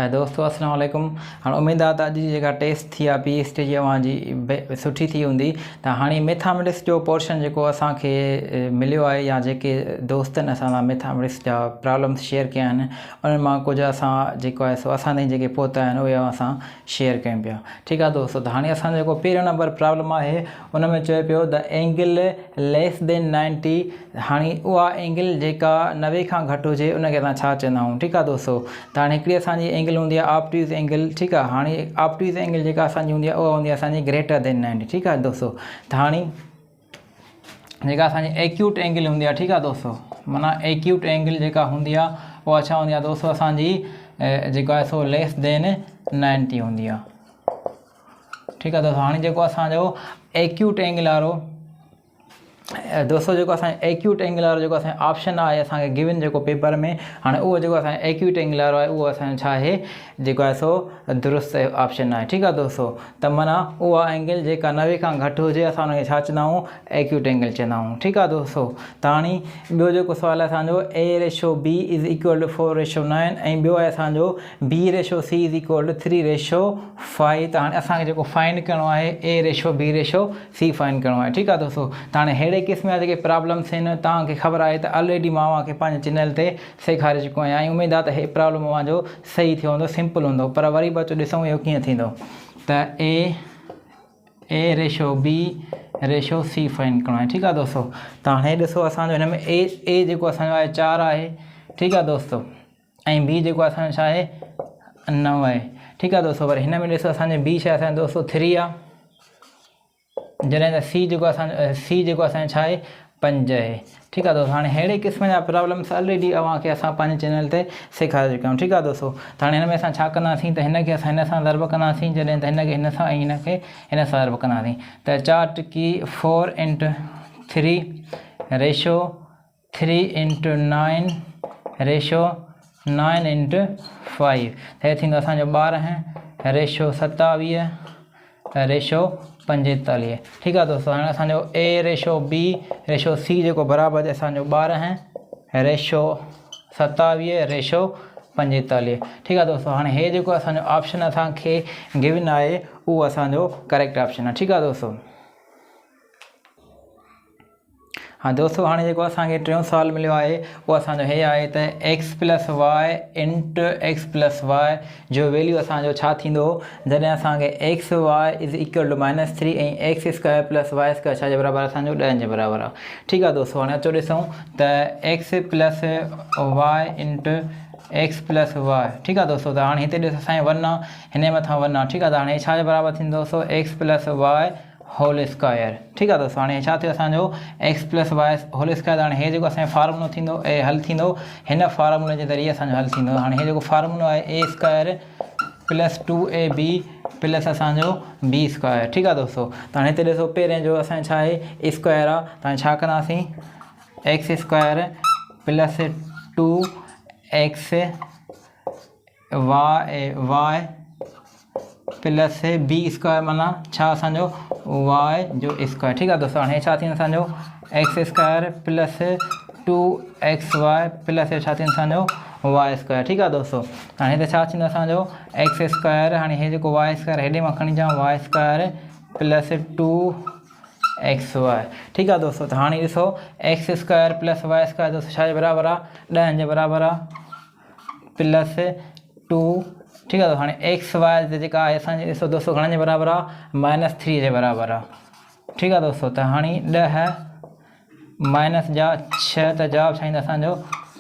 दोस्तों अस्सलाम वालेकुम। हाँ उम्मीद आहे त अॼु जी जेका टेस्ट थी आहे PST जी जी सुठी थी हूंदी। त हाणे मैथमेटिक्स जो पोर्शन जेको असांखे मिलियो आहे या जेके दोस्तनि असां सां मैथमेटिक्स जा प्रॉब्लम्स शेयर कया आहिनि उन्हनि मां कुझु असां जेको आहे सो असां ताईं जेके पहुता आहिनि उहे असां शेयर कयूं पिया। ठीकु आहे दोस्तों। त हाणे असांजो जेको पहिरियों नंबर प्रॉब्लम आहे उन में चयो पियो द एंगल लेस देन 90। हाणे उहा एंगल जेका 90 खां घटि हुजे उनखे असां छा चवंदा आहियूं। ठीकु आहे दोस्तों। त हाणे हिकिड़ी असांजी एंगल हूंदी आहे ऑप्टिक्स एंगल। ठीकु आहे। हाणे ऑप्टिक्स एंगल जेका असांजी हूंदी आहे उहा हूंदी आहे असांजी ग्रेटर देन 90। ठीकु आहे दोस्तों। त हाणे जेका असांजी एक्यूट एंगल हूंदी आहे, ठीकु आहे दोस्तों, माना एक्यूट एंगल जेका हूंदी आहे उहा छा हूंदी आहे दोस्तों, असांजी जेका आहे सो लेस देन 90 हूंदी आहे। ठीकु आहे दोस्तों। हाणे जेको असांजो एक्यूट एंगल वारो दोस्तों जेको असांजो एक्यूट एंगल वारो जेको असांजो ऑप्शन आहे असांखे गिवन जेको पेपर में, हाणे उहो जेको असांजो एक्यूट एंगल वारो आहे उहो असांजो छा आहे जेको आहे सो दुरुस्त ऑप्शन आहे। ठीकु आहे दोस्तों। त माना उहा एंगल जेका 90 खां घटि हुजे असां हुनखे छा चवंदा आहियूं, एक्यूट एंगल चवंदा आहियूं। ठीकु आहे दोस्तों। त हाणे ॿियो जेको सुवालु आहे असांजो A/B = 4:9 ऐं ॿियो आहे असांजो B/C = 3:5। त हाणे असांखे जेको फाइंड करिणो आहे A/B/C फाइंड करिणो आहे। ठीकु आहे दोस्तों। त हाणे अहिड़े क़िस्म जा जेके प्रॉब्लम्स आहिनि तव्हांखे ख़बर आहे त ऑलरेडी मां तव्हांखे पंहिंजे चैनल ते सेखारे चुको आहियां ऐं उमेदु आहे त हे प्रॉब्लम मुंहिंजो सही थियो हूंदो, सिंपल हूंदो, पर वरी बि अचो ॾिसूं इहो कीअं थींदो। त A/B/C फाइंड करिणो आहे। ठीकु आहे दोस्तों। त हाणे ॾिसो असांजो हिन में A जेको असांजो आहे 4 आहे। ठीकु आहे दोस्तों। ऐं B जेको असांजो छा आहे 9 आहे। ठीकु आहे दोस्तों। पर हिन में ॾिसो असांजो B छा आहे असांजो दोस्तों 3 आहे, जॾहिं त C जेको असांजो छा आहे 5 आहे। ठीकु आहे दोस्तों। हाणे अहिड़े क़िस्म जा प्रॉब्लम्स ऑलरेडी तव्हांखे असां पंहिंजे चैनल ते सेखारे चुका आहियूं। ठीकु आहे दोस्तों। त हाणे हिन में असां छा कंदासीं त हिनखे असां हिन सां ज़र्ब कंदासीं, जॾहिं त हिनखे हिन सां ऐं हिनखे हिन सां ज़र्ब कंदासीं। त 4 टिकी 4 × 3 रेशो 3 × 9 रेशो 9 × 5। त हे थींदो असांजो 12 रेशो 27 रेशो 45। ठीकु आहे दोस्तों। हाणे असांजो A/B/C जेको बराबरि असांजो 12 रेशो 27 रेशो 45। ठीकु आहे दोस्तों। हाणे हे जेको असांजो ऑप्शन असांखे गिवन आहे उहो असांजो करेक्ट ऑप्शन आहे। ठीकु आहे दोस्तों। हाँ दोस्तों। हाणे जेको असांखे टियों सुवालु मिलियो आहे उहो असांजो हे आहे त x + y × x + y जो वैल्यू असांजो छा थींदो जॾहिं असांखे xy = -3 ऐं x² + y² छा जे बराबरि असांजो 10 जे बराबरि आहे। ठीकु आहे दोस्तों। हाणे अचो ॾिसूं त x + y × x + y। ठीकु आहे दोस्तों। त हाणे हिते ॾिसो असांजे 1 आहे, हिन मथां 1 आहे। ठीकु आहे। त हाणे छा जे बराबरि थींदो दोस्तों x + y होल स्क्वायर। ठीकु आहे दोस्तों। हाणे छा थियो असांजो x + y होल स्क्वायर। हाणे हे जेको असांजो फार्मूलो थींदो ऐं हल थींदो हिन फार्मूले जे ज़रिए असांजो हल थींदो। हाणे हे जेको फार्मूलो आहे A² + 2ab + असांजो b²। ठीकु आहे दोस्तों। त हाणे हिते ॾिसो पहिरें जो असांजो छा आहे स्क्वायर आहे। त हाणे छा कंदासीं x² + 2xy प्लस b² माना छा असांजो y जो स्क्वायर। ठीकु आहे दोस्तों। हाणे छा थींदो असांजो x² + 2xy प्लस छा थींदो असांजो y²। ठीकु आहे दोस्तों। हाणे हिते छा थींदो असांजो x², हाणे हे जेको y² हेॾे मां खणी अचां y² + 2xy। ठीकु आहे दोस्तों। त हाणे ॾिसो x² + y² दोस्तों छा जे बराबरि आहे 10 जे बराबरि आहे प्लस 2। ठीकु आहे। हाणे xy जेका आहे असांजी ॾिसो दोस्तों घणनि जे बराबरि आहे -3 जे बराबरि आहे। ठीकु आहे दोस्तों। त हाणे 10 माइनस जा 6 त जवाबु छा ईंदो असांजो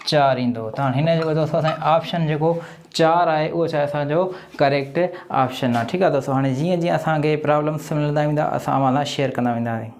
4 ईंदो। त हाणे हिन जेको दोस्तों असांजो ऑप्शन जेको 4 आहे उहो छा आहे असांजो करेक्ट ऑप्शन आहे। ठीकु आहे दोस्तों। हाणे जीअं जीअं असांखे प्रॉब्लम्स मिलंदा वेंदा असां शेयर कंदा वेंदासीं।